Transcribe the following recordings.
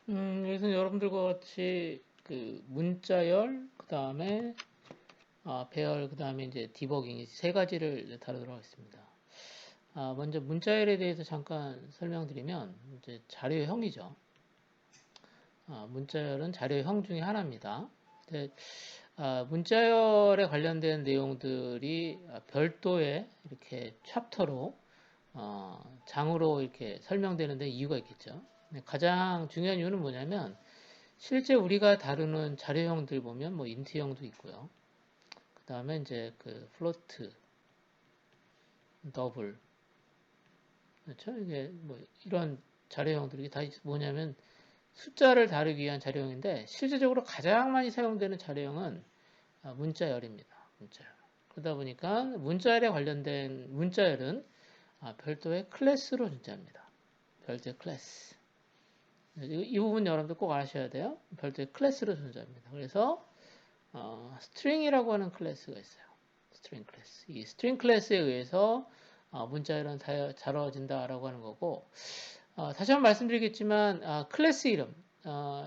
여기서 여러분들과 같이 그 문자열, 그 다음에 배열, 그 다음에 이제 디버깅 이 세 가지를 다루도록 하겠습니다. 먼저 문자열에 대해서 잠깐 설명드리면 이제 자료형이죠. 문자열은 자료형 중에 하나입니다. 근데, 문자열에 관련된 내용들이 별도의 이렇게 챕터로 장으로 이렇게 설명되는데 이유가 있겠죠. 가장 중요한 이유는 뭐냐면 실제 우리가 다루는 자료형들 보면 뭐 인트형도 있고요. 그 다음에 이제 그 플로트, 더블, 그렇죠? 이게 뭐 이런 자료형들이 다 뭐냐면 숫자를 다루기 위한 자료형인데 실제적으로 가장 많이 사용되는 자료형은 문자열입니다. 문자열. 그러다 보니까 문자열에 관련된 문자열은 별도의 클래스로 존재합니다. 별도의 클래스. 이 부분 여러분들 꼭 아셔야 돼요. 별도의 클래스로 존재합니다. 그래서 스트링이라고 하는 클래스가 있어요. 스트링 클래스. 이 스트링 클래스에 의해서 문자열은 다뤄진다라고 하는 거고, 다시 한번 말씀드리겠지만 클래스 이름,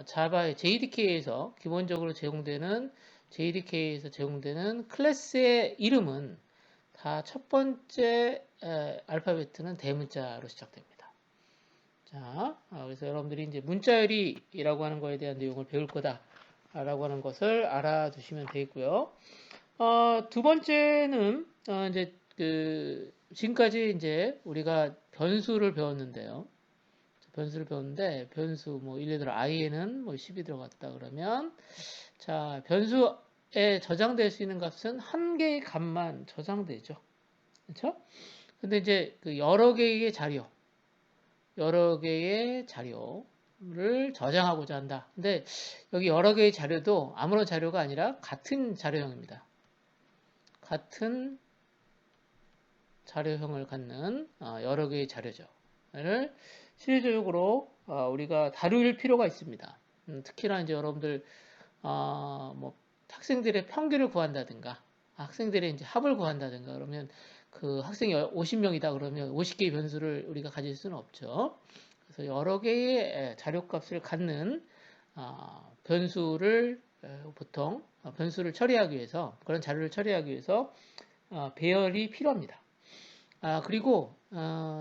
자바의 JDK에서 기본적으로 제공되는 JDK에서 제공되는 클래스의 이름은 다 첫 번째 알파벳은 대문자로 시작됩니다. 자, 그래서 여러분들이 이제 문자열이라고 하는 거에 대한 내용을 배울 거다라고 하는 것을 알아두시면 되겠고요. 두 번째는 이제 그 지금까지 이제 우리가 변수를 배웠는데요. 변수를 배웠는데 변수 뭐 예를 들어 i에는 뭐 10이 들어갔다 그러면 자 변수에 저장될 수 있는 값은 한 개의 값만 저장되죠. 그렇죠? 근데 이제 그 여러 개의 자료를 저장하고자 한다. 근데 여기 여러 개의 자료도 아무런 자료가 아니라 같은 자료형입니다. 같은 자료형을 갖는 여러 개의 자료죠. 를 실질적으로 우리가 다룰 필요가 있습니다. 특히나 이제 여러분들 뭐 학생들의 평균을 구한다든가 학생들의 이제 합을 구한다든가 그러면 그 학생이 50명이다 그러면 50개의 변수를 우리가 가질 수는 없죠. 그래서 여러 개의 자료값을 갖는 변수를 보통 변수를 처리하기 위해서 그런 자료를 처리하기 위해서 배열이 필요합니다. 그리고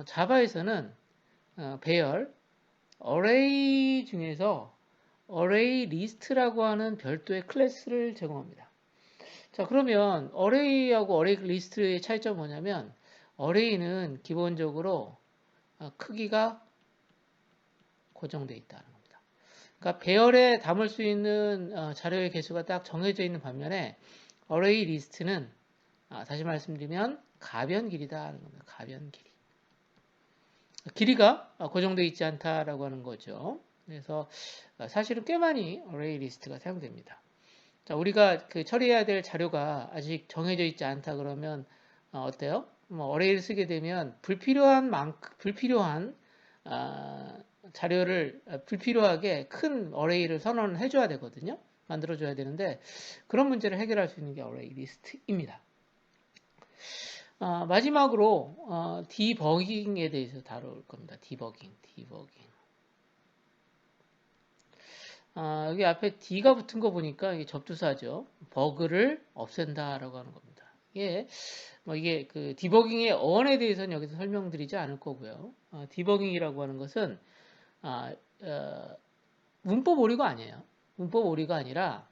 자바에서는 배열, 어레이 중에서 어레이 리스트라고 하는 별도의 클래스를 제공합니다. 자, 그러면 어레이하고 어레이 리스트의 차이점은 뭐냐면 어레이는 기본적으로 크기가 고정되어 있다는 겁니다. 그러니까 배열에 담을 수 있는 자료의 개수가 딱 정해져 있는 반면에 어레이 리스트는 다시 말씀드리면 가변 길이다는 겁니다. 가변 길이. 길이가 고정되어 있지 않다라고 하는 거죠. 그래서 사실은 꽤 많이 어레이 리스트가 사용됩니다. 자, 우리가 그 처리해야 될 자료가 아직 정해져 있지 않다 그러면 어때요? 뭐 어레이를 쓰게 되면 불필요한 자료를 불필요하게 큰 어레이를 선언해 줘야 되거든요. 만들어 줘야 되는데 그런 문제를 해결할 수 있는 게 어레이 리스트입니다. 마지막으로 디버깅에 대해서 다룰 겁니다. 디버깅. 여기 앞에 D가 붙은 거 보니까 이게 접두사죠. 버그를 없앤다라고 하는 겁니다. 이게 그 디버깅의 어원에 대해서는 여기서 설명드리지 않을 거고요. 디버깅이라고 하는 것은 문법 오류가 아니에요. 문법 오류가 아니라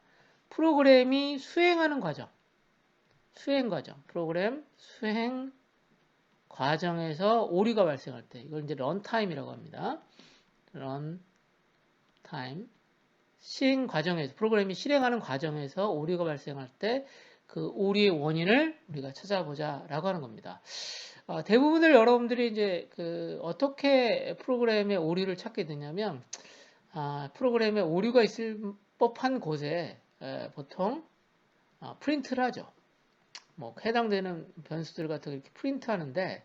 프로그램이 수행하는 과정, 프로그램 수행 과정에서 오류가 발생할 때 이걸 이제 런타임이라고 합니다. 런타임 프로그램이 실행하는 과정에서 오류가 발생할 때 그 오류의 원인을 우리가 찾아보자라고 하는 겁니다. 대부분을 여러분들이 이제 그 어떻게 프로그램의 오류를 찾게 되냐면 프로그램에 오류가 있을 법한 곳에 보통 프린트를 하죠. 뭐 해당되는 변수들 같은 거 이렇게 프린트 하는데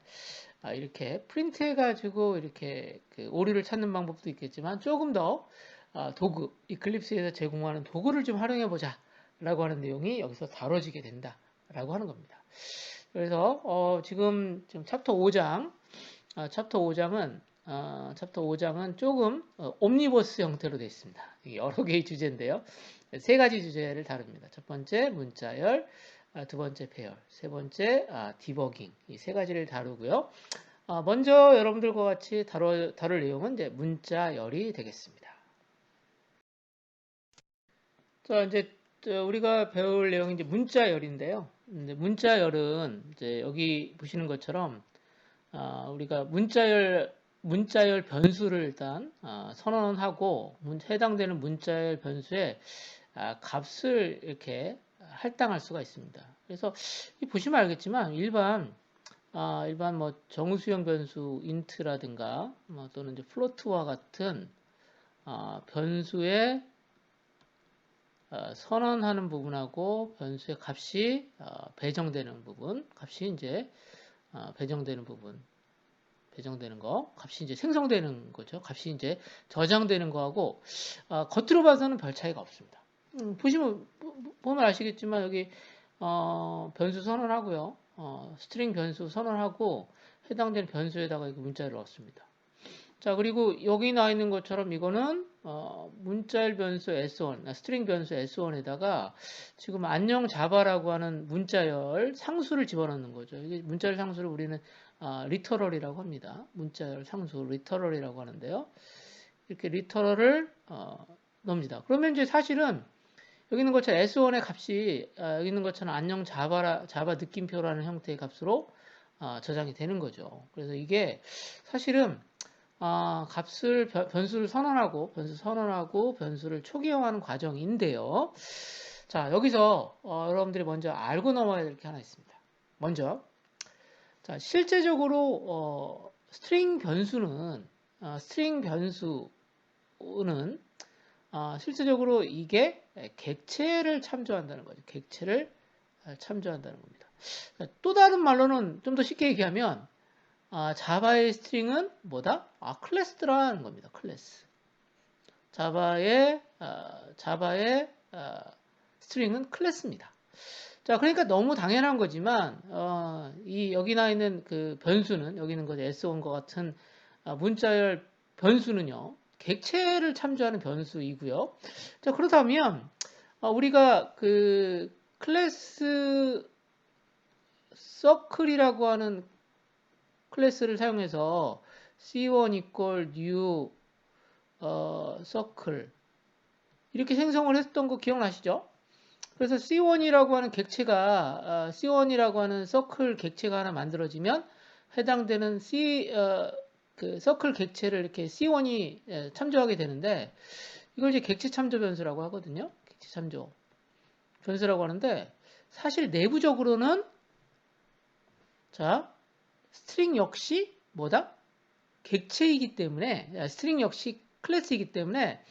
이렇게 프린트 해가지고 이렇게 그 오류를 찾는 방법도 있겠지만 조금 더 도구, 이클립스에서 제공하는 도구를 좀 활용해 보자 라고 하는 내용이 여기서 다뤄지게 된다 라고 하는 겁니다. 그래서 지금 챕터 5장 챕터 5장은 챕터 5장은 조금 옴니버스 형태로 되어 있습니다. 여러 개의 주제인데요. 세 가지 주제를 다룹니다. 첫 번째 문자열, 두 번째 배열, 세 번째 디버깅, 이 세 가지를 다루고요. 먼저 여러분들과 같이 다룰 내용은 이제 문자열이 되겠습니다. 자, 이제 우리가 배울 내용이 이제 문자열인데요. 문자열은 이제 여기 보시는 것처럼 우리가 문자열 변수를 일단 선언하고 해당되는 문자열 변수의 값을 이렇게 할당할 수가 있습니다. 그래서 보시면 알겠지만 일반 뭐 정수형 변수 int라든가 또는 이제 float와 같은 변수의 선언하는 부분하고 변수의 값이 배정되는 부분, 값이 이제 배정되는 거, 값이 이제 생성되는 거죠. 값이 이제 저장되는 거하고 겉으로 봐서는 별 차이가 없습니다. 보면 아시겠지만 여기 변수 선언하고요, 스트링 변수 선언하고 해당되는 변수에다가 이렇게 문자를 넣었습니다. 자, 그리고 여기 나와 있는 것처럼 이거는 문자열 변수 s1, 스트링 변수 s1에다가 지금 안녕 자바라고 하는 문자열 상수를 집어넣는 거죠. 이게 문자열 상수를 우리는 리터럴이라고 합니다. 문자열 상수 리터럴이라고 하는데요. 이렇게 리터럴을 넣습니다. 그러면 이제 사실은 여기 있는 것처럼 s1의 값이 여기 있는 것처럼 안녕 자바 느낌표라는 형태의 값으로 저장이 되는 거죠. 그래서 이게 사실은 변수를 선언하고 변수를 초기화하는 과정인데요. 자, 여기서 여러분들이 먼저 알고 넘어야 될 게 하나 있습니다. 먼저 자, 실제적으로 스트링 변수는 실제적으로 이게 객체를 참조한다는 거죠. 객체를 참조한다는 겁니다. 또 다른 말로는 좀 더 쉽게 얘기하면 자바의 스트링은 뭐다? 클래스라는 겁니다. 클래스. 자바의 스트링은 클래스입니다. 자, 그러니까 너무 당연한 거지만 여기 나 있는 그 변수는 여기 있는 거죠. S1과 같은 문자열 변수는요. 객체를 참조하는 변수이고요. 자, 그렇다면 우리가 그 클래스 서클이라고 하는 클래스를 사용해서 C1 equal new circle 이렇게 생성을 했던 거 기억나시죠? 그래서 C1이라고 하는 객체가 C1이라고 하는 서클 객체가 하나 만들어지면 해당되는 그 서클 객체를 이렇게 C1이 참조하게 되는데 이걸 이제 객체 참조 변수라고 하거든요. 객체 참조 변수라고 하는데 사실 내부적으로는 자 스트링 역시 뭐다? 객체이기 때문에 스트링 역시 클래스이기 때문에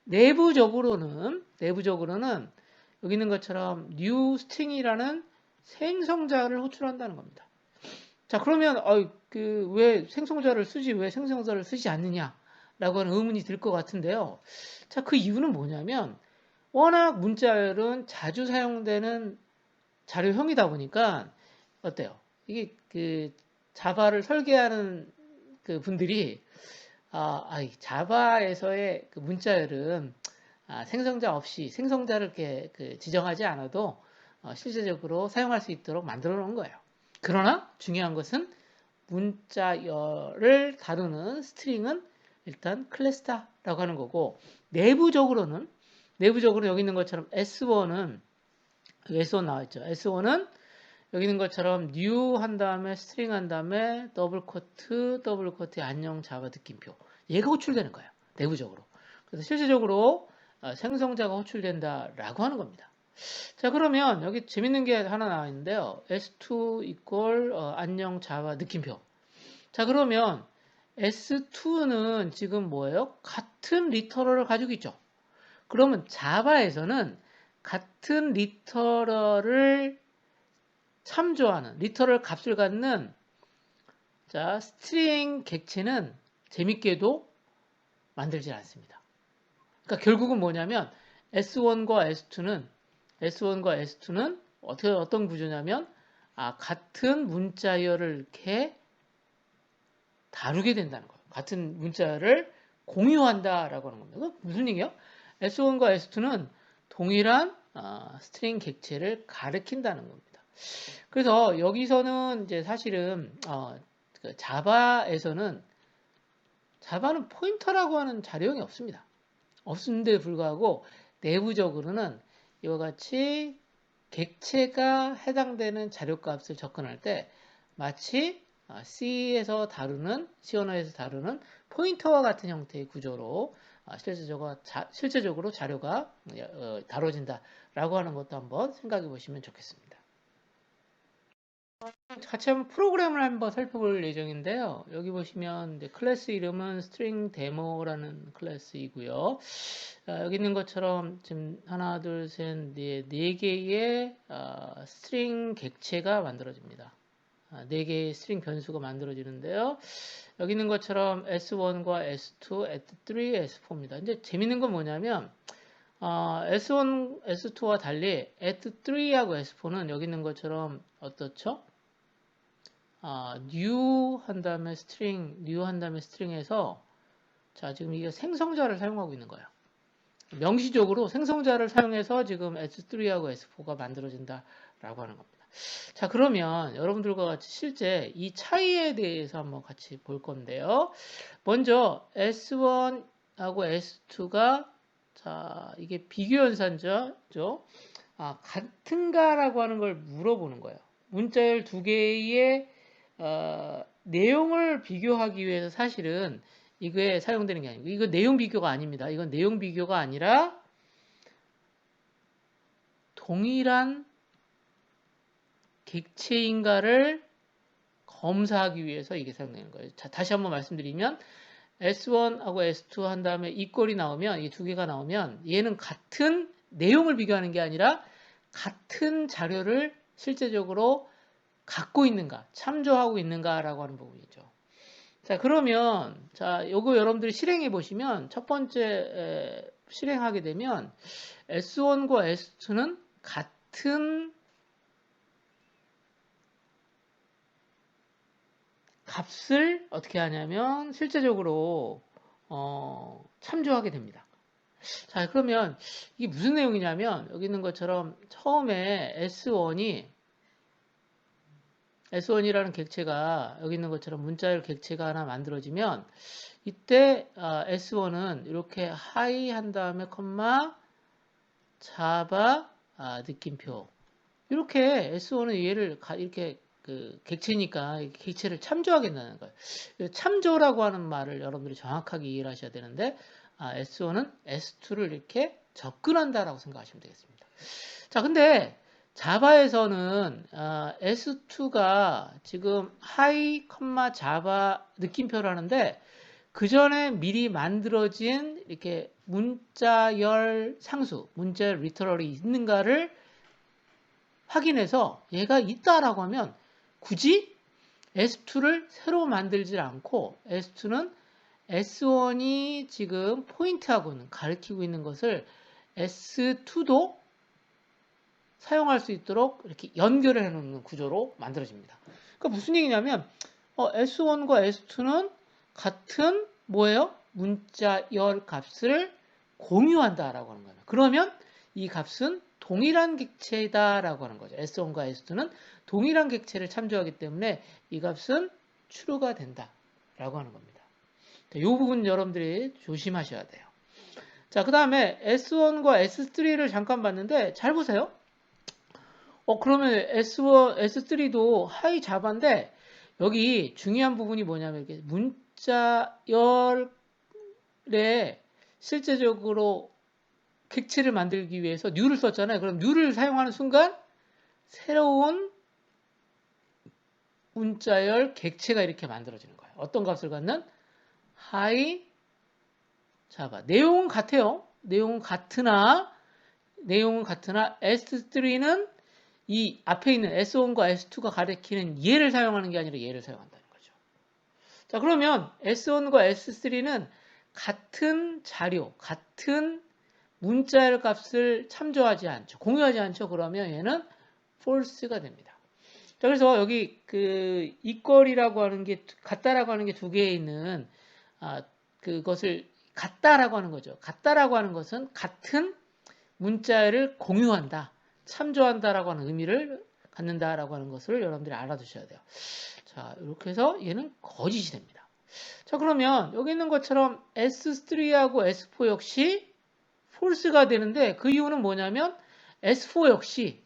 내부적으로는 여기 있는 것처럼 new string이라는 생성자를 호출한다는 겁니다. 자, 그러면 왜 생성자를 쓰지 왜 생성자를 쓰지 않느냐라고 하는 의문이 들 것 같은데요. 자, 그 이유는 뭐냐면 워낙 문자열은 자주 사용되는 자료형이다 보니까 어때요? 이게 그 자바를 설계하는 그 분들이 자바에서의 그 문자열은 생성자 없이 생성자를 이렇게 지정하지 않아도 실제적으로 사용할 수 있도록 만들어 놓은 거예요. 그러나 중요한 것은 문자열을 다루는 스트링은 일단 클래스다라고 하는 거고 내부적으로 여기 있는 것처럼 S1은 나와 있죠. S1은 여기 있는 것처럼 new 한 다음에 스트링 한 다음에 더블 코트의 안녕 자바 느낌표 얘가 호출되는 거예요. 내부적으로. 그래서 실질적으로 생성자가 호출된다라고 하는 겁니다. 자, 그러면 여기 재밌는 게 하나 나와 있는데요. S2 equal 안녕 자바 느낌표. 자, 그러면 S2는 지금 뭐예요? 같은 리터럴을 가지고 있죠. 그러면 자바에서는 같은 리터럴을 참조하는 리터럴 값을 갖는 자, 스트링 객체는 재밌게도 만들지 않습니다. 그러니까 결국은 뭐냐면 S1과 S2는 어떤 구조냐면 같은 문자열을 이렇게 다루게 된다는 거예요. 같은 문자를 공유한다라고 하는 겁니다. 무슨 얘기야? S1과 S2는 동일한 스트링 객체를 가리킨다는 겁니다. 그래서 여기서는 이제 사실은 자바는 포인터라고 하는 자료형이 없습니다. 없는데 불구하고 내부적으로는 이와 같이 객체가 해당되는 자료값을 접근할 때 마치 C에서 다루는 C 언어에서 다루는 포인터와 같은 형태의 구조로 실제적으로 자료가 다뤄진다라고 하는 것도 한번 생각해 보시면 좋겠습니다. 같이 한번 프로그램을 한번 살펴볼 예정인데요. 여기 보시면 이제 클래스 이름은 string demo라는 클래스이고요. 여기 있는 것처럼 지금 하나, 둘, 셋, 네 개의 스트링 객체가 만들어집니다. 4개의 스트링 변수가 만들어지는데요. 여기 있는 것처럼 S1과 S2, S3, S4입니다. 이제 재밌는 건 뭐냐면 S1, S2와 달리 S3하고 S4는 여기 있는 것처럼 어떻죠? new 한 다음에 스트링에서 자, 지금 이게 생성자를 사용하고 있는 거예요. 명시적으로 생성자를 사용해서 지금 S3하고 S4가 만들어진다라고 하는 겁니다. 자, 그러면 여러분들과 같이 실제 이 차이에 대해서 한번 같이 볼 건데요. 먼저 S1하고 S2가 자, 이게 비교 연산자죠. 같은가라고 하는 걸 물어보는 거예요. 문자열 두 개의 내용을 비교하기 위해서 사실은 이거에 사용되는 게 아니고 이거 내용 비교가 아닙니다. 이건 내용 비교가 아니라 동일한 객체인가를 검사하기 위해서 이게 사용되는 거예요. 자, 다시 한번 말씀드리면 S1하고 S2 한 다음에 이 꼴이 나오면 이 두 개가 나오면 얘는 같은 내용을 비교하는 게 아니라 같은 자료를 실제적으로 갖고 있는가, 참조하고 있는가라고 하는 부분이죠. 자, 그러면 자, 요거 여러분들이 실행해 보시면 첫 번째 실행하게 되면 S1과 S2는 같은 값을 어떻게 하냐면 실제적으로 참조하게 됩니다. 자, 그러면 이게 무슨 내용이냐면 여기 있는 것처럼 처음에 S1이라는 객체가 여기 있는 것처럼 문자열 객체가 하나 만들어지면 이때 S1은 이렇게 하이 한 다음에 컴마 자바 느낌표 이렇게 S1은 얘를 이렇게 그 객체니까 객체를 참조하겠다는 거예요. 참조라고 하는 말을 여러분들이 정확하게 이해를 하셔야 되는데 S1은 S2를 이렇게 접근한다라고 생각하시면 되겠습니다. 자, 근데 자바에서는 S2가 지금 하이, 자바 느낌표를 하는데 그 전에 미리 만들어진 이렇게 문자열 상수, 문자열 리터럴이 있는가를 확인해서 얘가 있다라고 하면 굳이 S2를 새로 만들지 않고 S2는 S1이 지금 포인트하고는 가리키고 있는 것을 S2도 사용할 수 있도록 이렇게 연결을 해놓는 구조로 만들어집니다. 그러니까 무슨 얘기냐면 S1과 S2는 같은 뭐예요? 문자열 값을 공유한다라고 하는 거예요. 그러면 이 값은 동일한 객체다라고 하는 거죠. S1과 S2는 동일한 객체를 참조하기 때문에 이 값은 true가 된다라고 하는 겁니다. 이 부분 여러분들이 조심하셔야 돼요. 자, 그 다음에 S1과 S3를 잠깐 봤는데 잘 보세요. 그러면 S1, S3도 하이 자바인데 여기 중요한 부분이 뭐냐면 이렇게 문자열에 실제적으로 객체를 만들기 위해서 new를 썼잖아요. 그럼 new를 사용하는 순간 새로운 문자열 객체가 이렇게 만들어지는 거예요. 어떤 값을 갖는? 하이 자바. 내용은 같아요. 내용은 같으나 S3는 이 앞에 있는 S1과 S2가 가리키는 얘를 사용하는 게 아니라 얘를 사용한다는 거죠. 자, 그러면 S1과 S3는 같은 자료, 같은 문자열 값을 참조하지 않죠. 공유하지 않죠. 그러면 얘는 false가 됩니다. 자, 그래서 여기 equal이라고 하는 게 같다라고 하는 게 두 개에 있는 그것을 같다라고 하는 거죠. 같다라고 하는 것은 같은 문자열을 공유한다, 참조한다라고 하는 의미를 갖는다라고 하는 것을 여러분들이 알아두셔야 돼요. 자, 이렇게 해서 얘는 거짓이 됩니다. 자, 그러면 여기 있는 것처럼 S3하고 S4 역시 false가 되는데 그 이유는 뭐냐면 S4 역시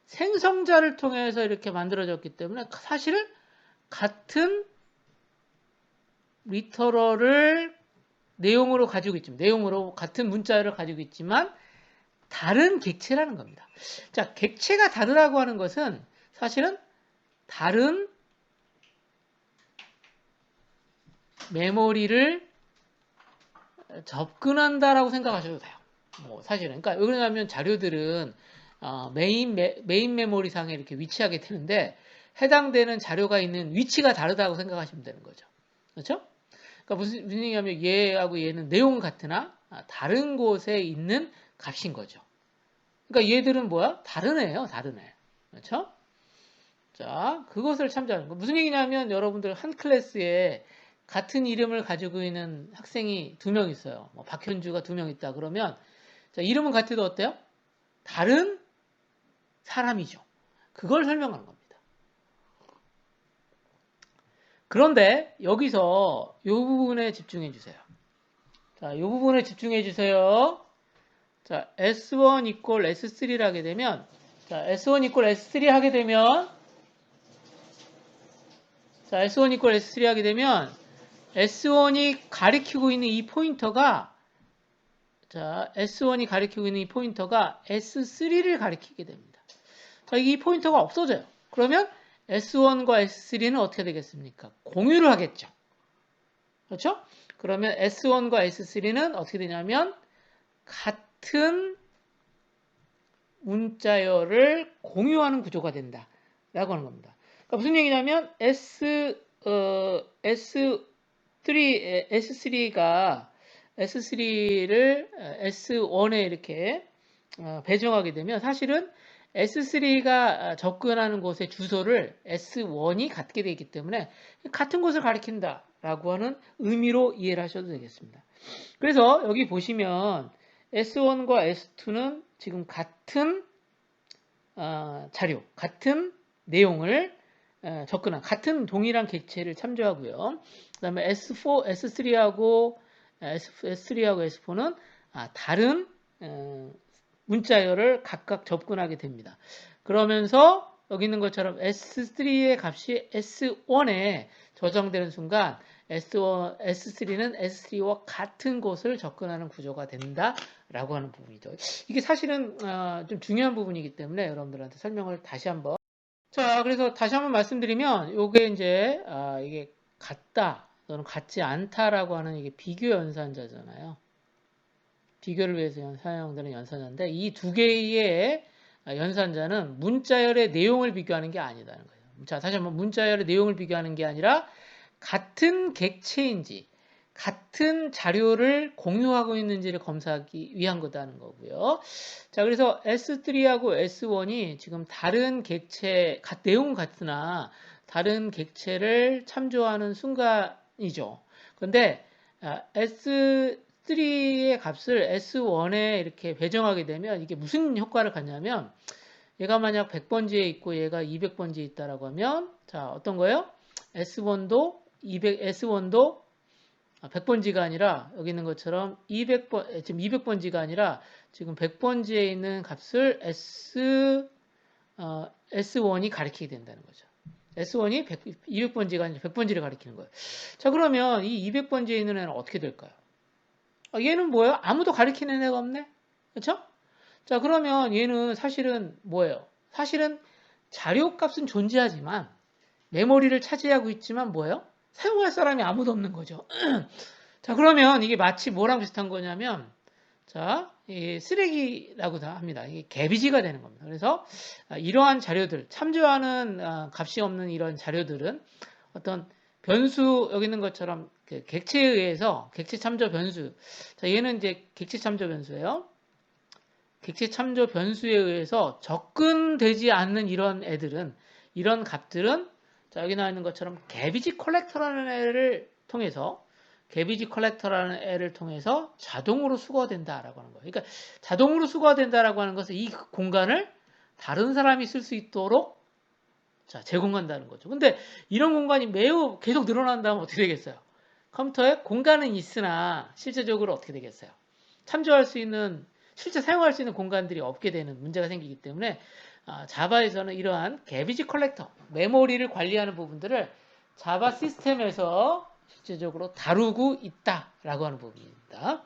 생성자를 통해서 이렇게 만들어졌기 때문에 사실은 같은 리터럴을 내용으로 가지고 있지만, 내용으로 같은 문자를 가지고 있지만 다른 객체라는 겁니다. 자, 객체가 다르다고 하는 것은 사실은 다른 메모리를 접근한다라고 생각하셔도 돼요. 사실은. 그러니까 왜냐하면 자료들은 메인 메모리 상에 이렇게 위치하게 되는데 해당되는 자료가 있는 위치가 다르다고 생각하시면 되는 거죠. 그렇죠? 그러니까 무슨 얘기냐면 얘하고 얘는 내용은 같으나 다른 곳에 있는 값인 거죠. 그러니까 얘들은 뭐야? 다른 애예요. 다른 애. 그렇죠? 자, 그것을 참조하는 거. 무슨 얘기냐면 여러분들 한 클래스에 같은 이름을 가지고 있는 학생이 2명 있어요. 박현주가 2명 있다 그러면 자, 이름은 같아도 어때요? 다른 사람이죠. 그걸 설명하는 겁니다. 그런데 여기서 이 부분에 집중해 주세요. 자, 이 부분에 집중해 주세요. 자, S1 equal S3를 하게 되면 자, S1 equal S3 하게 되면 자, S1 equal S3 하게 되면 S1이 가리키고 있는 이 포인터가 자, S1이 가리키고 있는 이 포인터가 S3를 가리키게 됩니다. 자, 이 포인터가 없어져요. 그러면 S1과 S3는 어떻게 되겠습니까? 공유를 하겠죠. 그렇죠? 그러면 S1과 S3는 어떻게 되냐면 같은 문자열을 공유하는 구조가 된다 라고 하는 겁니다. 그러니까 무슨 얘기냐면 S3가 S3를 S1에 이렇게 배정하게 되면 사실은 S3가 접근하는 곳의 주소를 S1이 갖게 되기 때문에 같은 곳을 가리킨다 라고 하는 의미로 이해를 하셔도 되겠습니다. 그래서 여기 보시면 S1과 S2는 지금 같은 자료, 같은 내용을 접근한 같은 동일한 객체를 참조하고요. 그 다음에 S4, S3하고 S4는 다른 문자열을 각각 접근하게 됩니다. 그러면서 여기 있는 것처럼 S3의 값이 S1에 저장되는 순간 S3는 S3와 같은 곳을 접근하는 구조가 된다라고 하는 부분이죠. 이게 사실은 좀 중요한 부분이기 때문에 여러분들한테 설명을 다시 한번. 자, 그래서 다시 한번 말씀드리면 이게 이제 이게 같다 또는 같지 않다라고 하는 이게 비교 연산자잖아요. 비교를 위해서 사용되는 연산자인데 이 두 개의 연산자는 문자열의 내용을 비교하는 게 아니다는 거예요. 자, 다시 한번 문자열의 내용을 비교하는 게 아니라 같은 객체인지 같은 자료를 공유하고 있는지를 검사하기 위한 거다는 거고요. 자, 그래서 S3하고 S1이 지금 다른 객체, 내용은 같으나 다른 객체를 참조하는 순간이죠. 그런데 S3의 값을 S1에 이렇게 배정하게 되면 이게 무슨 효과를 갖냐면 얘가 만약 100번지에 있고 얘가 200번지에 있다라고 하면 자, 어떤 거예요? S1도 100번지가 아니라 여기 있는 것처럼 200번 지금 200번지가 아니라 지금 100번지에 있는 값을 S1이 가리키게 된다는 거죠. S1이 200번지가 아니라 100번지를 가리키는 거예요. 자, 그러면 이 200번지에 있는 애는 어떻게 될까요? 얘는 뭐예요? 아무도 가리키는 애가 없네? 그렇죠? 자, 그러면 얘는 사실은 뭐예요? 사실은 자료값은 존재하지만 메모리를 차지하고 있지만 뭐예요? 사용할 사람이 아무도 없는 거죠. 자, 그러면 이게 마치 뭐랑 비슷한 거냐면 자, 이 쓰레기라고 합니다. 이게 개비지가 되는 겁니다. 그래서 이러한 자료들, 참조하는 값이 없는 이런 자료들은 어떤 변수 여기 있는 것처럼 그 객체에 의해서 객체 참조 변수. 자, 얘는 이제 객체 참조 변수예요. 객체 참조 변수에 의해서 접근되지 않는 이런 애들은 이런 값들은 자, 여기 나와 있는 것처럼 개비지 컬렉터라는 애를 통해서 자동으로 수거된다라고 하는 거예요. 그러니까 자동으로 수거된다라고 하는 것은 이 공간을 다른 사람이 쓸 수 있도록 제공한다는 거죠. 근데 이런 공간이 매우 계속 늘어난다면 어떻게 되겠어요? 컴퓨터에 공간은 있으나 실제적으로 어떻게 되겠어요? 참조할 수 있는, 실제 사용할 수 있는 공간들이 없게 되는 문제가 생기기 때문에 자바에서는 이러한 개비지 컬렉터, 메모리를 관리하는 부분들을 자바 시스템에서 실제적으로 다루고 있다라고 하는 부분입니다.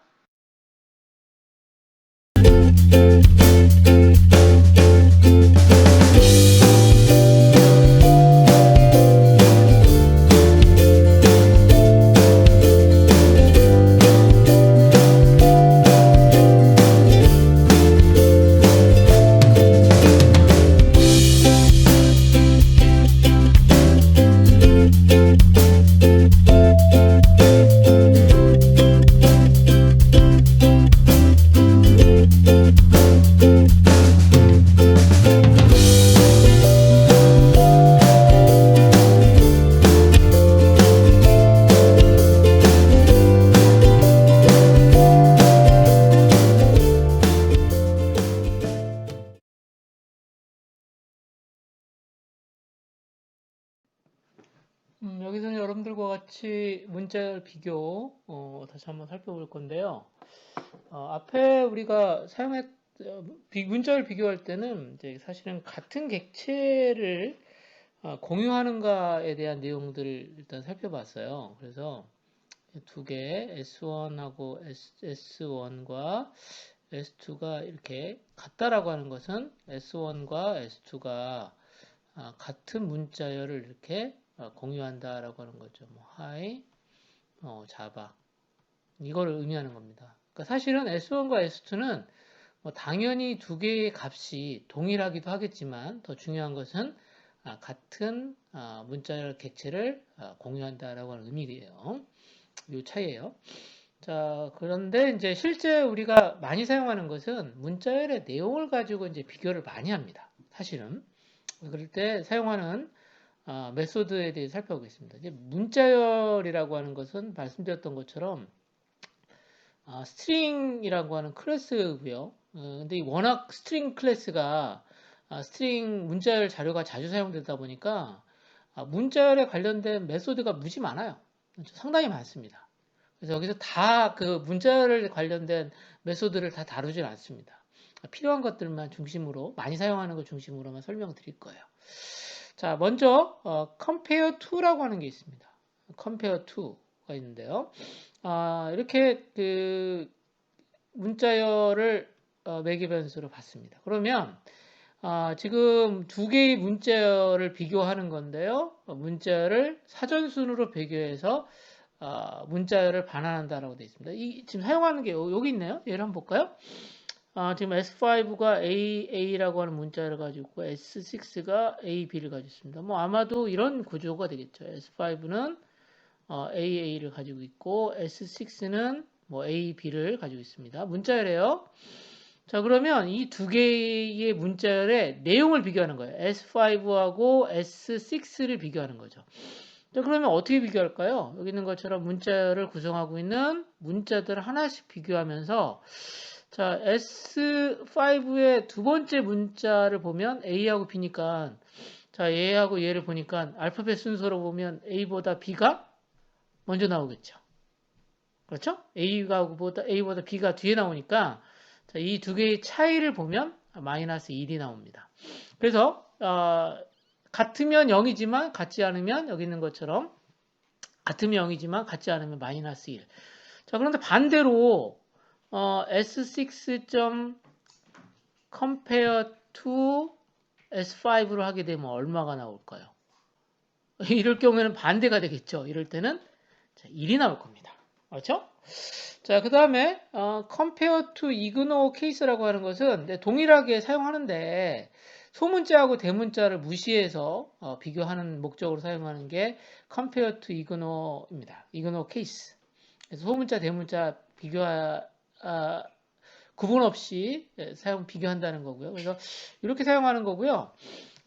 여기서는 여러분들과 같이 문자열 비교 다시 한번 살펴볼 건데요. 앞에 우리가 문자열 비교할 때는 이제 사실은 같은 객체를 공유하는가에 대한 내용들을 일단 살펴봤어요. 그래서 두 개 S1하고 S1과 S2가 이렇게 같다라고 하는 것은 S1과 S2가 같은 문자열을 이렇게 공유한다라고 하는 거죠. 뭐 hi, 자바 이거를 의미하는 겁니다. 그러니까 사실은 S1과 S2는 당연히 두 개의 값이 동일하기도 하겠지만 더 중요한 것은 같은 문자열 객체를 공유한다라고 하는 의미예요. 이 차이예요. 자, 그런데 이제 실제 우리가 많이 사용하는 것은 문자열의 내용을 가지고 이제 비교를 많이 합니다. 사실은 그럴 때 사용하는 메소드에 대해 살펴보겠습니다. 이제 문자열이라고 하는 것은 말씀드렸던 것처럼 스트링이라고 하는 클래스고요. 근데 워낙 스트링 클래스가 스트링 문자열 자료가 자주 사용되다 보니까 문자열에 관련된 메소드가 무지 많아요. 상당히 많습니다. 그래서 여기서 다 그 문자열 관련된 메소드를 다 다루진 않습니다. 필요한 것들만 중심으로, 많이 사용하는 것 중심으로만 설명드릴 거예요. 자, 먼저 compare to라고 하는 게 있습니다. compare to가 있는데요. 이렇게 그 문자열을 매개 변수로 봤습니다. 그러면 지금 두 개의 문자열을 비교하는 건데요. 문자열을 사전순으로 비교해서 문자열을 반환한다라고 되어 있습니다. 지금 사용하는 게 여기 있네요. 얘를 한번 볼까요? 지금 S5가 AA라고 하는 문자열을 가지고 있고 S6가 AB를 가지고 있습니다. 뭐 아마도 이런 구조가 되겠죠. S5는 AA를 가지고 있고 S6는 뭐 AB를 가지고 있습니다. 문자열이에요. 자, 그러면 이 두 개의 문자열의 내용을 비교하는 거예요. S5하고 S6를 비교하는 거죠. 자, 그러면 어떻게 비교할까요? 여기 있는 것처럼 문자열을 구성하고 있는 문자들을 하나씩 비교하면서 자, S5의 두 번째 문자를 보면 A하고 B니까 자, 얘하고 얘를 보니까 알파벳 순서로 보면 A보다 B가 먼저 나오겠죠. 그렇죠? A보다 B가 뒤에 나오니까 이 두 개의 차이를 보면 마이너스 1이 나옵니다. 그래서 같으면 0이지만 같지 않으면 여기 있는 것처럼 같으면 0이지만 같지 않으면 마이너스 1. 자, 그런데 반대로 S6. compare to S5로 하게 되면 얼마가 나올까요? 이럴 경우에는 반대가 되겠죠. 이럴 때는 1이 나올 겁니다. 그렇죠? 자, 그 다음에 compare to 이그노 케이스라고 하는 것은 동일하게 사용하는데 소문자하고 대문자를 무시해서 비교하는 목적으로 사용하는 게 compare to 이그노입니다. 이그노 케이스. 그래서 소문자, 대문자 구분 없이 비교한다는 거고요. 그래서 이렇게 사용하는 거고요.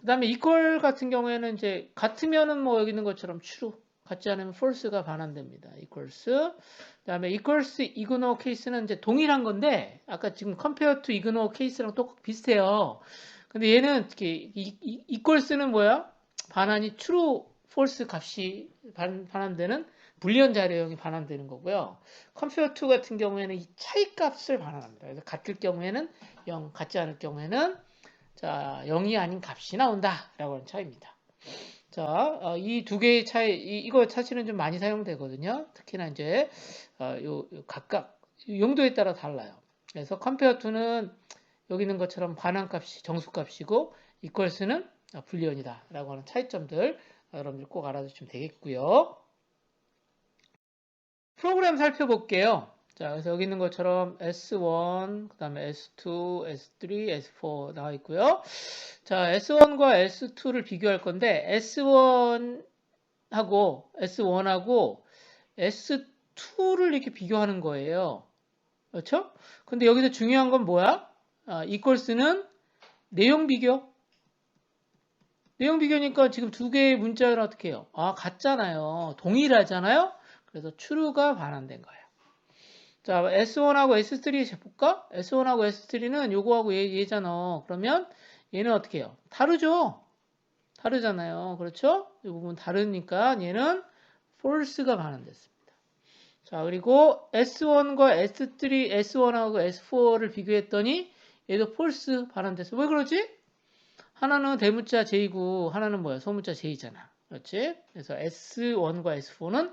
그 다음에 equal 같은 경우에는 이제 같으면은 뭐 여기 있는 것처럼 true, 같지 않으면 false가 반환됩니다. equals. 그 다음에 equals ignore case는 이제 동일한 건데 아까 지금 compare to ignore case랑 똑 비슷해요. 근데 얘는 이렇게 equals는 뭐야? 반환이 true, false 값이 반환되는 불리언 자료형이 반환되는 거고요. compare to 같은 경우에는 이 차이 값을 반환합니다. 그래서 같을 경우에는 0, 같지 않을 경우에는 자, 0이 아닌 값이 나온다라고 하는 차이입니다. 자, 이 두 개의 차이, 이거 사실은 좀 많이 사용되거든요. 특히나 이제 요 각각 용도에 따라 달라요. 그래서 compare to는 여기 있는 것처럼 반환값이 정수값이고 equals는 불리언이다라고 하는 차이점들 여러분들 꼭 알아두시면 되겠고요. 프로그램 살펴볼게요. 자, 그래서 여기 있는 것처럼 S1, 그 다음에 S2, S3, S4 나와 있고요. 자, S1과 S2를 비교할 건데 S1하고 S2를 이렇게 비교하는 거예요. 그렇죠? 근데 여기서 중요한 건 뭐야? equals는 내용 비교. 내용 비교니까 지금 두 개의 문자를 어떻게 해요? 같잖아요. 동일하잖아요. 그래서 true가 반환된 거예요. 자, S1하고 S3 볼까? S1하고 S3는 요거하고 얘잖아. 그러면 얘는 어떻게 해요? 다르죠? 다르잖아요. 그렇죠? 이 부분 다르니까 얘는 false가 반환됐습니다. 자, 그리고 S1과 S3, S1하고 S4를 비교했더니 얘도 false 반환됐어. 왜 그러지? 하나는 대문자 J고 하나는 뭐야? 소문자 J잖아. 그렇지? 그래서 S1과 S4는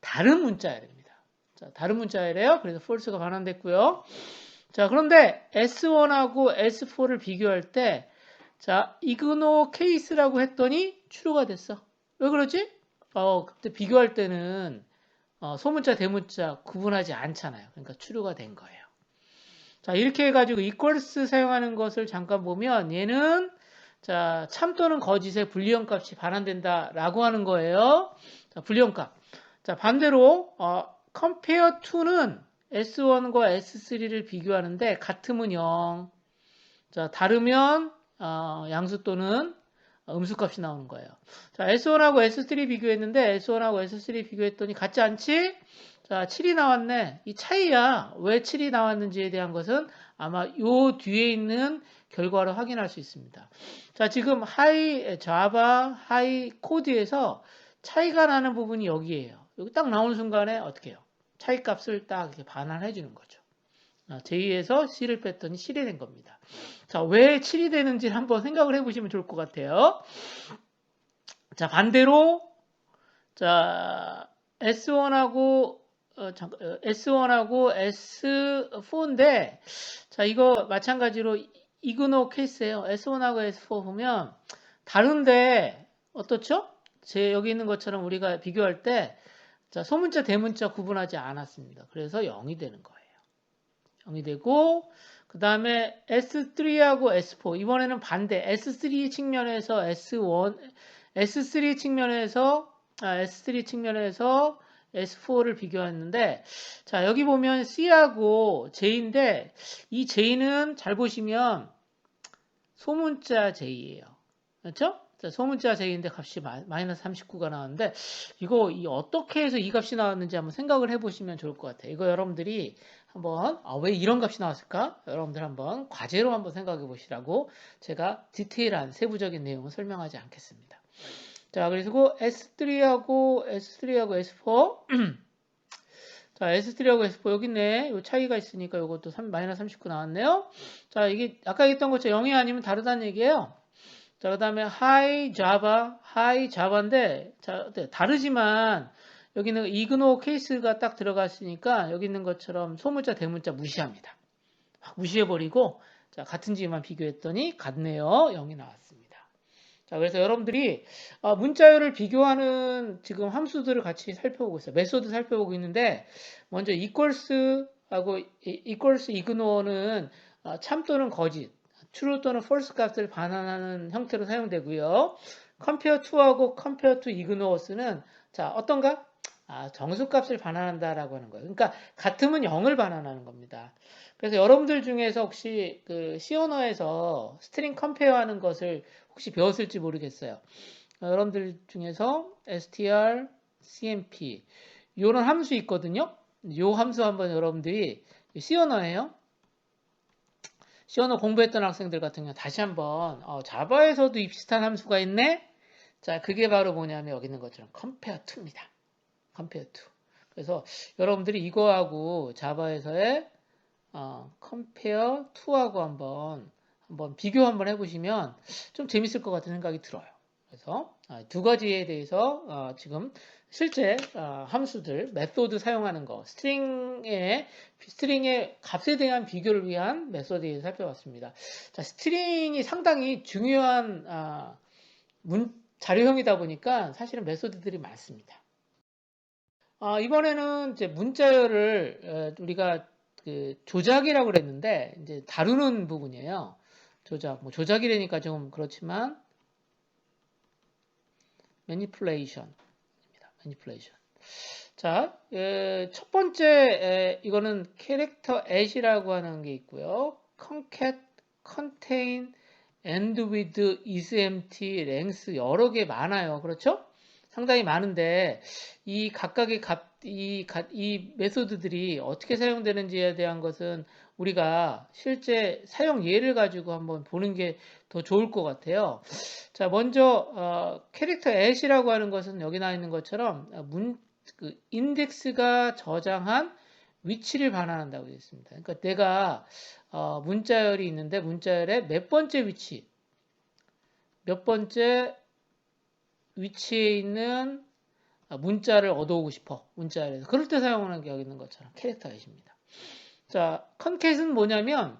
다른 문자열입니다. 자, 다른 문자열이에요. 그래서 false가 반환됐고요. 자, 그런데 S1하고 S4를 비교할 때 자, ignore case라고 했더니 true가 됐어. 왜 그러지? 그때 비교할 때는 소문자, 대문자 구분하지 않잖아요. 그러니까 true가 된 거예요. 자, 이렇게 해가지고 equals 사용하는 것을 잠깐 보면 얘는 자, 참 또는 거짓의 불리언 값이 반환된다라고 하는 거예요. 자, 불리언 값. 자, 반대로 compare to는 S1과 S3를 비교하는데 같으면 0. 자, 다르면 양수 또는 음수값이 나오는 거예요. 자, S1하고 S3 비교했는데 S1하고 S3 비교했더니 같지 않지? 자, 7이 나왔네. 이 차이야. 왜 7이 나왔는지에 대한 것은 아마 요 뒤에 있는 결과로 확인할 수 있습니다. 자, 지금 자바 하이 코드에서 차이가 나는 부분이 여기에요. 여기 딱 나오는 순간에 어떻게 해요? 차이 값을 딱 이렇게 반환해 주는 거죠. J에서 C를 뺐더니 7이 된 겁니다. 자, 왜 7이 되는지 한번 생각을 해보시면 좋을 것 같아요. 자, 반대로, 자, S1하고, S1하고 S4인데, 자, 이거 마찬가지로 이그노 케이스예요. S1하고 S4 보면 다른데, 어떻죠? 여기 있는 것처럼 우리가 비교할 때, 자, 소문자, 대문자 구분하지 않았습니다. 그래서 0이 되는 거예요. 0이 되고 그 다음에 S3하고 S4 이번에는 반대 S3 측면에서 S3 측면에서 S3 측면에서 S4를 비교했는데 자 여기 보면 C하고 J인데 이 J는 잘 보시면 소문자 J예요. 그렇죠? 자, 소문자 J인데 값이 마이너스 39가 나왔는데 이거 어떻게 해서 이 값이 나왔는지 한번 생각을 해보시면 좋을 것 같아요. 이거 여러분들이 한번 왜 이런 값이 나왔을까? 여러분들 한번 과제로 한번 생각해 보시라고 제가 디테일한 세부적인 내용은 설명하지 않겠습니다. 자, 그리고 S3하고 S4 자, S3하고 S4 여기 있네. 요 차이가 있으니까 이것도 마이너스 39 나왔네요. 자, 이게 아까 얘기했던 것처럼 0이 아니면 다르다는 얘기예요. 자, 그 다음에 Hi Java인데 자, 다르지만 여기는 이그노 케이스가 딱 들어갔으니까 여기 있는 것처럼 소문자 대문자 무시합니다. 무시해버리고 자, 같은 지만 비교했더니 같네요. 0이 나왔습니다. 자, 그래서 여러분들이 문자열을 비교하는 지금 함수들을 같이 살펴보고 있어요. 메소드 살펴보고 있는데 먼저 equals하고 equals ignore는 참 또는 거짓 true 또는 false 값을 반환하는 형태로 사용되고요. compare to하고 compare to ignore는 자 어떤가? 정수값을 반환한다라고 하는 거예요. 그러니까 같으면 0을 반환하는 겁니다. 그래서 여러분들 중에서 혹시 그 C 언어에서 스트링 컴페어하는 것을 혹시 배웠을지 모르겠어요. 여러분들 중에서 str, cmp 이런 함수 있거든요. 이 함수 한번 여러분들이 C 언어예요. C 언어 공부했던 학생들 같은 경우 다시 한번 자바에서도 이 비슷한 함수가 있네. 자, 그게 바로 뭐냐면 여기 있는 것처럼 compare to입니다. compare to. 그래서 여러분들이 이거하고 자바에서의 compare to하고 한번 비교 한번 해보시면 좀 재밌을 것 같은 생각이 들어요. 그래서 두 가지에 대해서 지금 실제 함수들, 메소드 사용하는 거, 스트링의 값에 대한 비교를 위한 메소드에 살펴봤습니다. 자, 스트링이 상당히 중요한 자료형이다 보니까 사실은 메소드들이 많습니다. 이번에는 이제 문자열을 우리가 그 조작이라고 그랬는데 이제 다루는 부분이에요. 뭐 조작이라니까 좀 그렇지만 manipulation입니다. manipulation. 자, 첫 번째 이거는 캐릭터 at이라고 하는 게 있고요. concat, contain, end with, is empty, length 여러 개 많아요. 그렇죠? 상당히 많은데 이 각각의 이 메소드들이 어떻게 사용되는지에 대한 것은 우리가 실제 사용 예를 가지고 한번 보는 게 더 좋을 것 같아요. 자, 먼저 캐릭터 at이라고 하는 것은 여기 나와 있는 것처럼 인덱스가 저장한 위치를 반환한다고 되어 있습니다. 그러니까 내가 문자열이 있는데 문자열의 몇 번째 위치에 있는 문자를 얻어오고 싶어. 문자열에서. 그럴 때 사용하는 게 여기 있는 것처럼 캐릭터 at입니다. 자, concat은 뭐냐면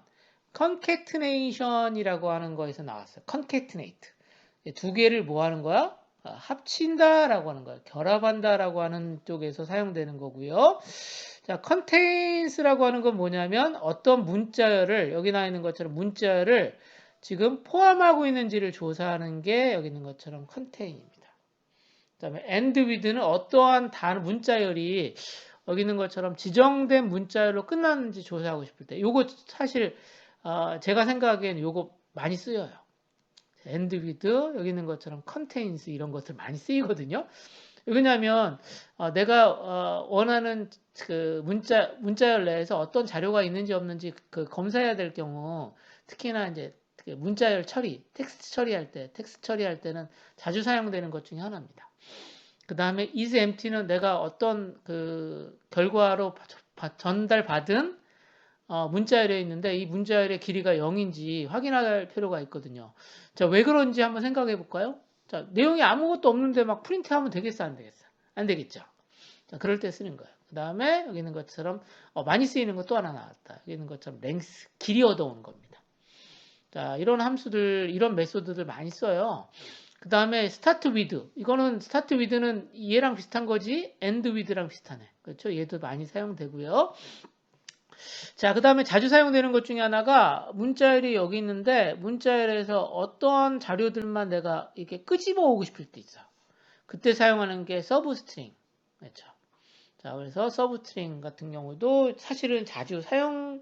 concatenation이라고 하는 거에서 나왔어요. concatenate. 두 개를 뭐 하는 거야? 합친다라고 하는 거야. 결합한다라고 하는 쪽에서 사용되는 거고요. 자, contains라고 하는 건 뭐냐면 어떤 문자열을 여기 나와 있는 것처럼 문자열을 지금 포함하고 있는지를 조사하는 게 여기 있는 것처럼 contain입니다. 그다음에 end with는 어떠한 문자열이 여기 있는 것처럼 지정된 문자열로 끝났는지 조사하고 싶을 때 요거 사실 제가 생각하기엔 요거 많이 쓰여요. end with 여기 있는 것처럼 contains 이런 것들 많이 쓰이거든요. 왜냐하면 내가 원하는 그 문자열 내에서 어떤 자료가 있는지 없는지 그 검사해야 될 경우 특히나 이제 그 문자열 처리, 텍스트 처리할 때는 자주 사용되는 것 중에 하나입니다. 그 다음에 is empty는 내가 어떤 그 결과로 전달받은 문자열에 있는데 이 문자열의 길이가 0인지 확인할 필요가 있거든요. 자, 왜 그런지 한번 생각해 볼까요? 자, 내용이 아무것도 없는데 막 프린트하면 되겠어, 안 되겠어? 안 되겠죠. 자, 그럴 때 쓰는 거예요. 그 다음에 여기 있는 것처럼 많이 쓰이는 것 또 하나 나왔다. 여기 있는 것처럼 length, 길이 얻어오는 겁니다. 자, 이런 함수들, 이런 메소드들 많이 써요. 그 다음에 start with. 이거는 start with는 얘랑 비슷한 거지 end with랑 비슷하네. 그렇죠? 얘도 많이 사용되고요. 자, 그 다음에 자주 사용되는 것 중에 하나가 문자열이 여기 있는데 문자열에서 어떤 자료들만 내가 이렇게 끄집어 오고 싶을 때 있어. 그때 사용하는 게 서브스트링. 그렇죠? 자, 그래서 서브스트링 같은 경우도 사실은 자주 사용되는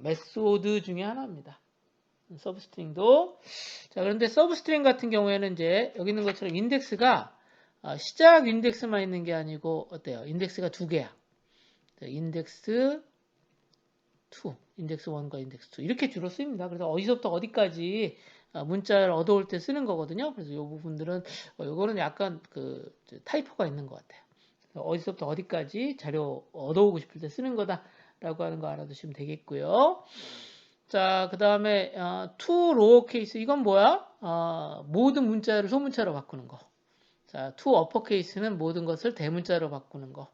메소드 중에 하나입니다. 서브스트링도. 자, 그런데 서브스트링 같은 경우에는 이제 여기 있는 것처럼 인덱스가 시작 인덱스만 있는 게 아니고 어때요? 인덱스가 두 개야. 인덱스 2, 인덱스 1과 인덱스 2 이렇게 주로 쓰입니다. 그래서 어디서부터 어디까지 문자를 얻어올 때 쓰는 거거든요. 그래서 이 부분들은 이거는 약간 그 타이포가 있는 것 같아요. 어디서부터 어디까지 자료 얻어오고 싶을 때 쓰는 거다라고 하는 거 알아두시면 되겠고요. 자, 그 다음에 to lowercase 이건 뭐야? 모든 문자를 소문자로 바꾸는 거. 자, to uppercase는 모든 것을 대문자로 바꾸는 거.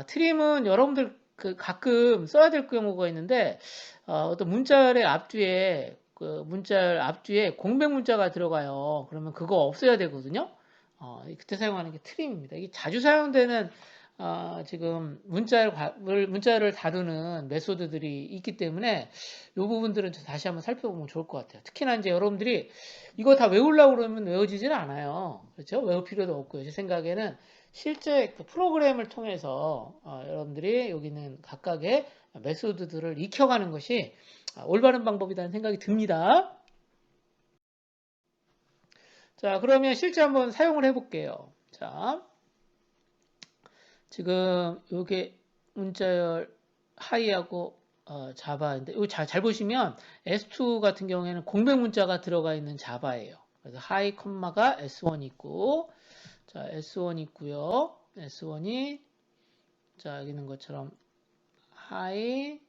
트림은 여러분들 가끔 써야 될 경우가 있는데 어떤 문자열의 앞뒤에 그 문자열 앞뒤에 공백 문자가 들어가요. 그러면 그거 없애야 되거든요. 그때 사용하는 게 트림입니다. 이게 자주 사용되는 지금 문자를 다루는 메소드들이 있기 때문에 이 부분들은 다시 한번 살펴보면 좋을 것 같아요. 특히나 이제 여러분들이 이거 다 외우려고 그러면 외워지지는 않아요. 그렇죠? 외울 필요도 없고요. 제 생각에는 실제 그 프로그램을 통해서 여러분들이 여기는 각각의 메소드들을 익혀가는 것이 올바른 방법이라는 생각이 듭니다. 자, 그러면 실제 한번 사용을 해볼게요. 자, 지금 요게 문자열 하이하고 자바인데, 이거 잘 보시면 S2 같은 경우에는 공백 문자가 들어가 있는 자바예요. 그래서 하이 컴마가 S1 있고, 자, S1 있고요. S1이 자, 여기 있는 것처럼 하이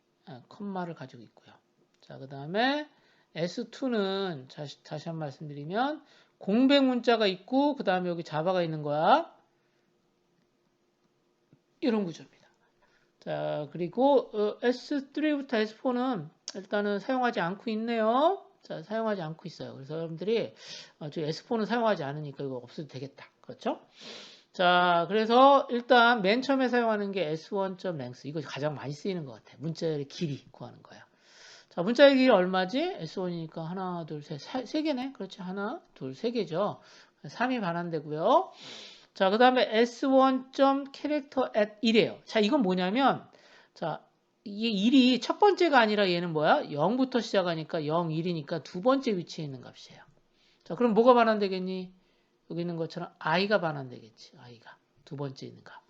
컴마를 가지고 있고요. 자, 그 다음에 S2는 다시 한 번 말씀드리면 공백 문자가 있고 그 다음에 여기 자바가 있는 거야. 이런 구조입니다. 자, 그리고 S3부터 S4는 일단은 사용하지 않고 있네요. 자, 사용하지 않고 있어요. 그래서 여러분들이 저 S4는 사용하지 않으니까 이거 없어도 되겠다. 그렇죠? 자, 그래서 일단 맨 처음에 사용하는 게 S1.length. 이거 가장 많이 쓰이는 것 같아요. 문자열의 길이 구하는 거예요. 자, 문자열의 길이 얼마지? S1이니까 하나, 둘, 셋, 세 개네. 그렇지. 하나, 둘, 세 개죠. 3이 반환되고요. 자, 그 다음에 S1.character at 1이에요. 자, 이건 뭐냐면, 자, 이게 1이 첫 번째가 아니라 얘는 뭐야? 0부터 시작하니까 0, 1이니까 두 번째 위치에 있는 값이에요. 자, 그럼 뭐가 반환되겠니? 여기 있는 것처럼 i가 반환되겠지. i가 두 번째 있는 값.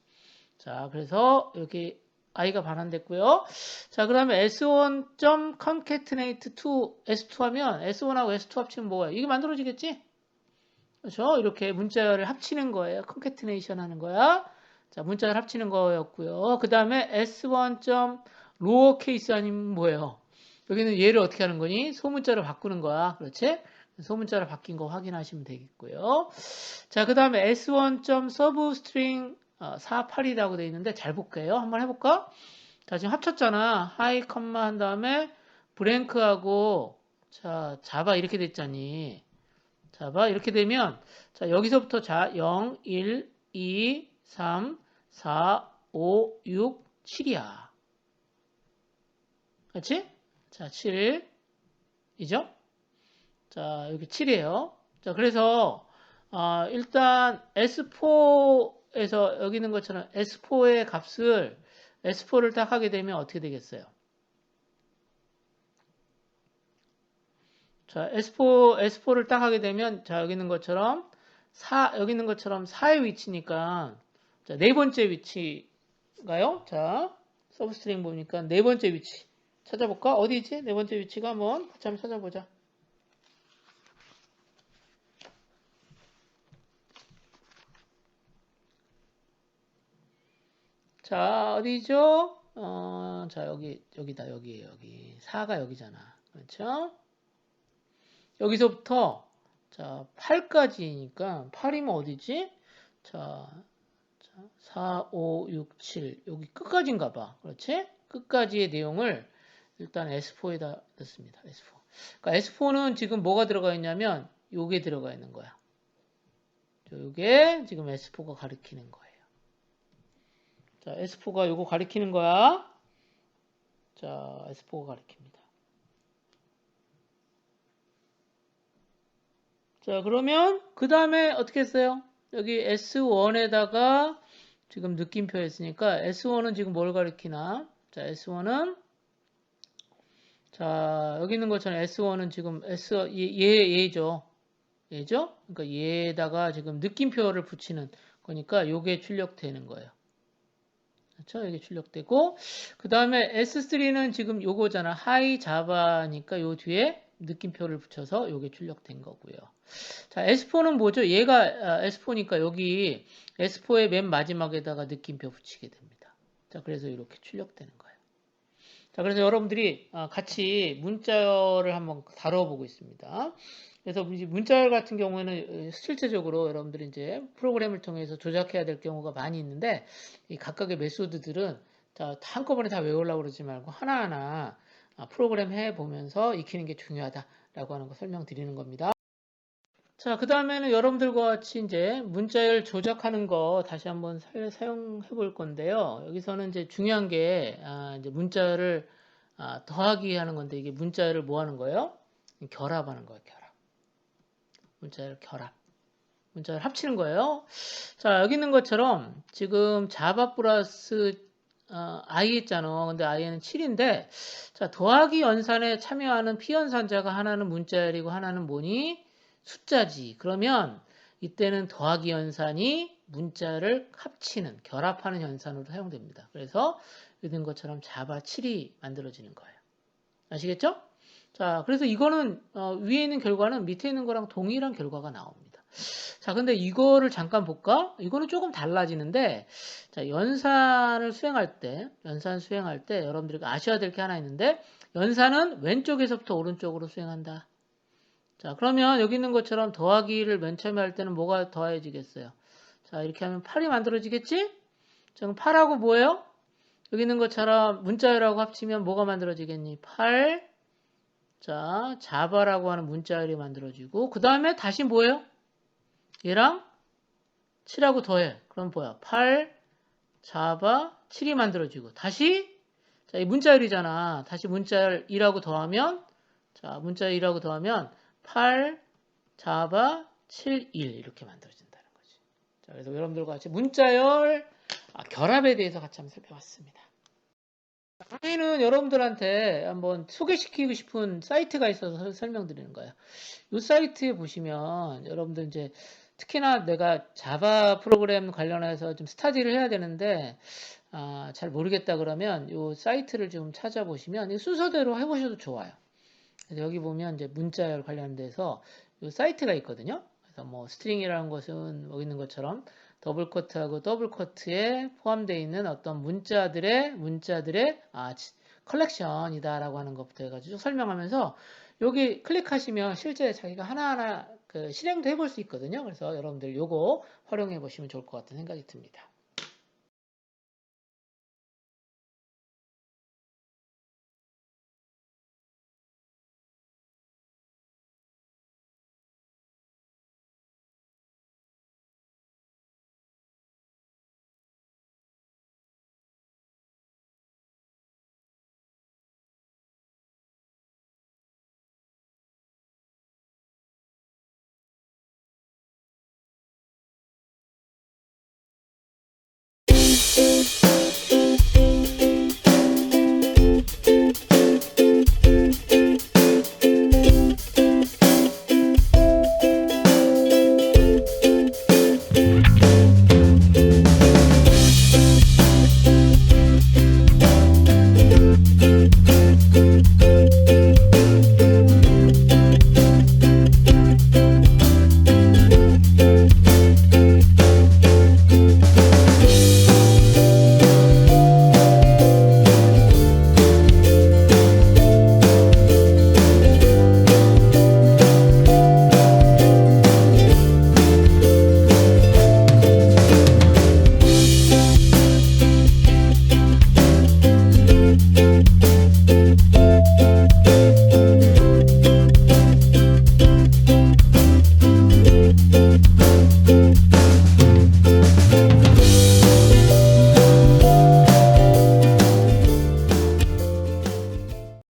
자, 그래서 여기 i가 반환됐고요. 자, 그 다음에 s1.concatenate to s2 하면 s1하고 s2 합치면 뭐예요? 이게 만들어지겠지? 그렇죠? 이렇게 문자열을 합치는 거예요. concatenation 하는 거야. 자, 문자열 합치는 거였고요. 그 다음에 s1. lowercase 아니면 뭐예요? 여기는 얘를 어떻게 하는 거니? 소문자로 바꾸는 거야. 그렇지? 소문자로 바뀐 거 확인하시면 되겠고요. 자, 그 다음에 s1.substring 48이라고 되어 있는데 잘 볼게요. 한번 해볼까? 자, 지금 합쳤잖아. 하이 컴마 한 다음에 브랭크하고 자, 자바 이렇게 됐잖니. 자바 이렇게 되면 자, 여기서부터 자, 0, 1, 2, 3, 4, 5, 6, 7이야. 그렇지? 자, 7이죠? 자, 여기 7이에요. 자, 그래서 일단 S4에서 여기 있는 것처럼 S4의 값을 S4를 딱 하게 되면 어떻게 되겠어요? 자, S4를 딱 하게 되면 자, 여기 있는 것처럼 여기 있는 것처럼 4의 위치니까 자, 네 번째 위치가요. 자, 서브스트링 보니까 네 번째 위치 찾아볼까? 어디지? 네 번째 위치가 한번 같이 한번 찾아보자. 자, 어디죠? 자, 여기다, 여기. 4가 여기잖아. 그렇죠? 여기서부터, 자, 8까지니까, 8이면 어디지? 자, 4, 5, 6, 7. 여기 끝까지인가 봐. 그렇지? 끝까지의 내용을 일단 S4에다 넣습니다. S4. 그러니까 S4는 지금 뭐가 들어가 있냐면, 요게 들어가 있는 거야. 요게 지금 S4가 가리키는 거예요. 자, S4가 요거 가리키는 거야. 자, S4가 가리킵니다. 자, 그러면 그 다음에 어떻게 했어요? 여기 S1에다가 지금 느낌표 했으니까 S1은 지금 뭘 가리키나? 자, S1은 자, 여기 있는 것처럼 S1은 지금 얘죠. 얘죠? 그러니까 얘에다가 지금 느낌표를 붙이는 거니까 요게 출력되는 거예요. 그렇죠? 이게 출력되고 그 다음에 S3는 지금 요거잖아. 하이 자바니까 요 뒤에 느낌표를 붙여서 요게 출력된 거고요. 자, S4는 뭐죠? 얘가 S4니까 여기 S4의 맨 마지막에다가 느낌표 붙이게 됩니다. 자, 그래서 이렇게 출력되는 거예요. 자, 그래서 여러분들이 같이 문자열을 한번 다뤄보고 있습니다. 그래서 문자열 같은 경우에는 실제적으로 여러분들이 이제 프로그램을 통해서 조작해야 될 경우가 많이 있는데 이 각각의 메소드들은 한꺼번에 다 외우려고 그러지 말고 하나하나 프로그램 해보면서 익히는 게 중요하다라고 하는 거 설명드리는 겁니다. 자, 그 다음에는 여러분들과 같이 이제 문자열 조작하는 거 다시 한번 사용해 볼 건데요. 여기서는 이제 중요한 게 이제 문자열을 더하기 하는 건데 이게 문자열을 뭐 하는 거예요? 결합하는 거예요. 결합. 문자열 결합. 문자열 합치는 거예요. 자, 여기 있는 것처럼 지금 자바 플러스 i 있잖아. 근데 i는 7인데 자, 더하기 연산에 참여하는 피연산자가 하나는 문자열이고 하나는 뭐니? 숫자지. 그러면 이때는 더하기 연산이 문자를 합치는, 결합하는 연산으로 사용됩니다. 그래서 있는 것처럼 자바 7이 만들어지는 거예요. 아시겠죠? 자, 그래서 이거는 위에 있는 결과는 밑에 있는 거랑 동일한 결과가 나옵니다. 자, 근데 이거를 잠깐 볼까? 이거는 조금 달라지는데, 자, 연산 수행할 때 여러분들이 아셔야 될 게 하나 있는데, 연산은 왼쪽에서부터 오른쪽으로 수행한다. 자, 그러면 여기 있는 것처럼 더하기를 맨 처음에 할 때는 뭐가 더해지겠어요? 자, 이렇게 하면 8이 만들어지겠지? 자, 그럼 8하고 뭐예요? 여기 있는 것처럼 문자열하고 합치면 뭐가 만들어지겠니? 8. 자, 자바라고 하는 문자열이 만들어지고, 그 다음에 다시 뭐예요? 얘랑 7하고 더해. 그럼 뭐야? 8, 자바, 7이 만들어지고, 다시, 자, 이 문자열이잖아. 다시 문자열 1하고 더하면, 자, 문자열 1하고 더하면, 8, 자바, 7, 1. 이렇게 만들어진다는 거지. 자, 그래서 여러분들과 같이 문자열, 결합에 대해서 같이 한번 살펴봤습니다. 강의는 여러분들한테 한번 소개시키고 싶은 사이트가 있어서 설명드리는 거예요. 이 사이트에 보시면 여러분들 이제 특히나 내가 자바 프로그램 관련해서 좀 스타디를 해야 되는데 잘 모르겠다 그러면 이 사이트를 좀 찾아보시면 이 순서대로 해보셔도 좋아요. 그래서 여기 보면 이제 문자열 관련돼서 이 사이트가 있거든요. 그래서 뭐 스트링이라는 것은 여기 있는 것처럼 더블 커트하고 더블 커트에 포함되어 있는 어떤 문자들의 컬렉션이다라고 하는 것부터 해가지고 설명하면서 여기 클릭하시면 실제 자기가 하나하나 실행도 해볼 수 있거든요. 그래서 여러분들 요거 활용해 보시면 좋을 것 같은 생각이 듭니다.